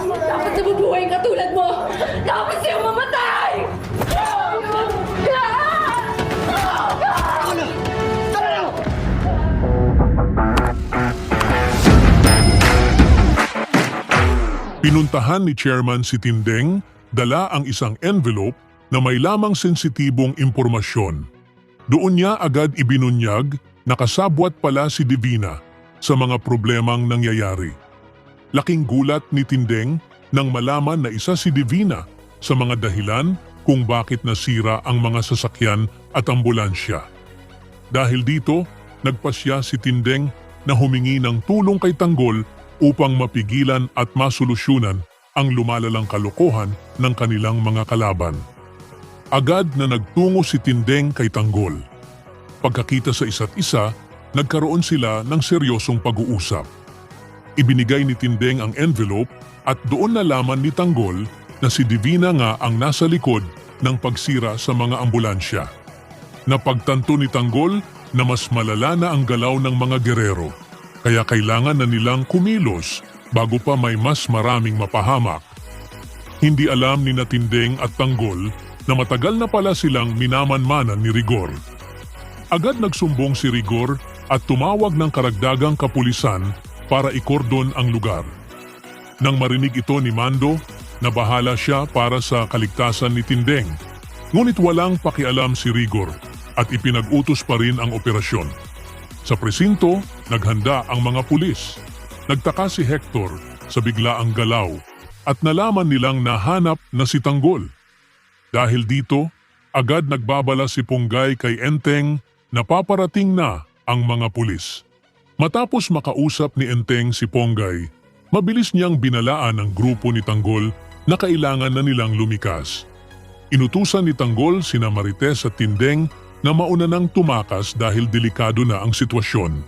Dapat nabubuhay ka tulad mo! Dapat sa'yo mamatay! Pinuntahan ni Chairman si Tindeng, dala ang isang envelope na may lamang sensitibong impormasyon. Doon niya agad ibinunyag na kasabwat pala si Divina sa mga problemang nangyayari. Laking gulat ni Tindeng nang malaman na isa si Divina sa mga dahilan kung bakit nasira ang mga sasakyan at ambulansya. Dahil dito, nagpasya si Tindeng na humingi ng tulong kay Tanggol upang mapigilan at masolusyunan ang lumalalang kalokohan ng kanilang mga kalaban. Agad na nagtungo si Tindeng kay Tanggol. Pagkakita sa isa't isa, nagkaroon sila ng seryosong pag-uusap. Ibinigay ni Tindeng ang envelope at doon nalaman ni Tanggol na si Divina nga ang nasa likod ng pagsira sa mga ambulansya. Napagtanto ni Tanggol na mas malala na ang galaw ng mga gerero, kaya kailangan na nilang kumilos bago pa may mas maraming mapahamak. Hindi alam ni Tindeng at Tanggol na matagal na pala silang minamanmanan ni Rigor. Agad nagsumbong si Rigor at tumawag ng karagdagang kapulisan para ikordon ang lugar. Nang marinig ito ni Mando, nabahala siya para sa kaligtasan ni Tindeng. Ngunit walang pakialam si Rigor at ipinag-utos pa rin ang operasyon. Sa presinto, naghanda ang mga pulis. Nagtaka si Hector sa biglaang galaw at nalaman nilang nahanap na si Tanggol. Dahil dito, agad nagbabala si Punggay kay Enteng na paparating na ang mga pulis. Matapos makausap ni Enteng si Punggay, mabilis niyang binalaan ang grupo ni Tanggol na kailangan na nilang lumikas. Inutusan ni Tanggol sina Marites at Tindeng na mauna nang tumakas dahil delikado na ang sitwasyon.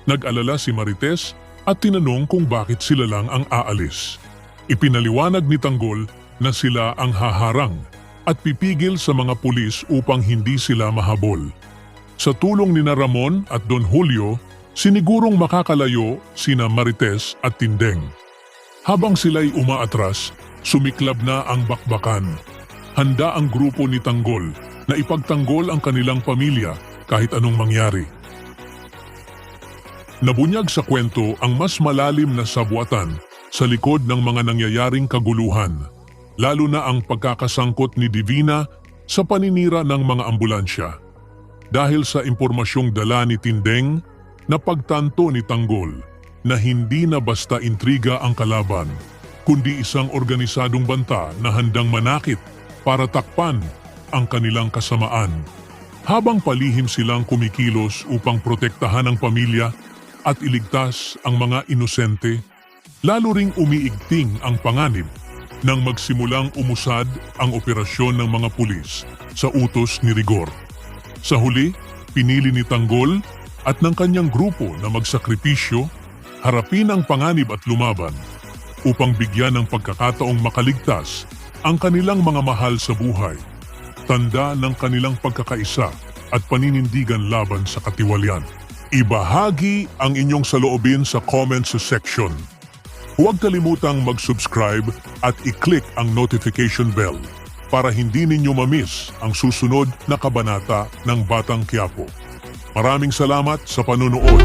Nag-alala si Marites at tinanong kung bakit sila lang ang aalis. Ipinaliwanag ni Tanggol na sila ang haharang at pipigil sa mga pulis upang hindi sila mahabol. Sa tulong ni Ramon at Don Julio, sinigurong makakalayo sina Marites at Tindeng. Habang sila'y umaatras, sumiklab na ang bakbakan. Handa ang grupo ni Tanggol na ipagtanggol ang kanilang pamilya kahit anong mangyari. Nabunyag sa kwento ang mas malalim na sabwatan sa likod ng mga nangyayaring kaguluhan, lalo na ang pagkakasangkot ni Divina sa paninira ng mga ambulansya. Dahil sa impormasyong dala ni Tindeng, napagtanto ni Tanggol na hindi na basta intriga ang kalaban, kundi isang organisadong banta na handang manakit para takpan ang kanilang kasamaan. Habang palihim silang kumikilos upang protektahan ang pamilya at iligtas ang mga inosente, lalo ring umiigting ang panganib nang magsimulang umusad ang operasyon ng mga pulis sa utos ni Rigor. Sa huli, pinili ni Tanggol at ng kanyang grupo na magsakripisyo, harapin ang panganib at lumaban upang bigyan ng pagkakataong makaligtas ang kanilang mga mahal sa buhay, tanda ng kanilang pagkakaisa at paninindigan laban sa katiwalian. Ibahagi ang inyong saloobin sa comments section. Huwag kalimutang mag-subscribe at i-click ang notification bell para hindi ninyo ma-miss ang susunod na kabanata ng Batang Quiapo. Maraming salamat sa panunood.